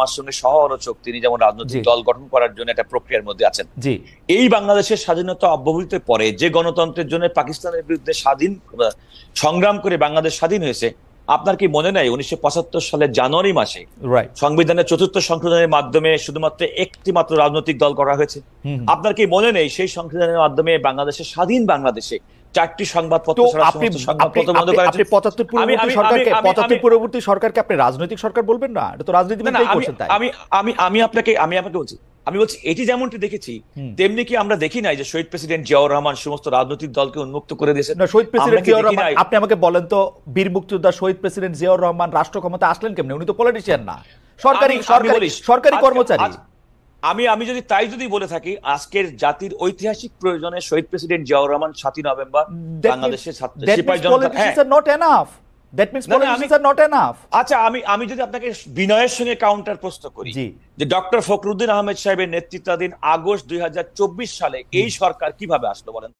আমার সঙ্গে সহ আলোচক, তিনি যেমন রাজনৈতিক দল গঠন করার জন্য একটা প্রক্রিয়ার মধ্যে আছেন। জি, এই বাংলাদেশের স্বাধীনতা অব্যবহিতের পরে যে গণতন্ত্রের জন্য পাকিস্তানের বিরুদ্ধে সংগ্রাম করে বাংলাদেশ স্বাধীন হয়েছে, আপনার কি মনে নাই 1975 সালের জানুয়ারি মাসে সংবিধানের 4th সংশোধনের মাধ্যমে শুধুমাত্র একটি মাত্র রাজনৈতিক দল করা হয়েছে? আপনার কি মনে নেই সেই সংশোধনের মাধ্যমে বাংলাদেশের স্বাধীন বাংলাদেশে 4টি সংবাদপত্র পরবর্তী সরকারকে আপনি রাজনৈতিক সরকার বলবেন না? এটা তো রাজনীতি। আমি আপনাকে বলছি, আমি বলছি এটি যেমনটি দেখেছি তেমনি কি আমরা দেখি নাই যে শহীদ প্রেসিডেন্ট জিয়াউর রহমান সমস্ত রাজনৈতিক দলকে উন্মুক্ত করে দিয়েছেন? শহীদ প্রেসিডেন্ট জিয়াউর রহমান, আপনি আমাকে বলেন তো, বীর মুক্তিযোদ্ধা শহীদ প্রেসিডেন্ট জিয়াউর রহমান রাষ্ট্র ক্ষমতা আসলেন কেমনে? উনি তো পলিটিশিয়ান না, সরকারি কর্মচারী। আমি যদি বলে থাকি, আজকের জাতির ঐতিহাসিক প্রয়োজনে শহীদ প্রেসিডেন্ট জিয়াউর রহমান 7ই নভেম্বর বাংলাদেশের আচ্ছা, আমি যদি আপনাকে বিনয়ের সঙ্গে কাউন্টার প্রশ্ন করি যে ডক্টর ফখরুদ্দিন আহমেদ সাহেবের নেতৃত্বাধীন আগস্ট 2024 সালে এই সরকার কিভাবে আসলো বলেন?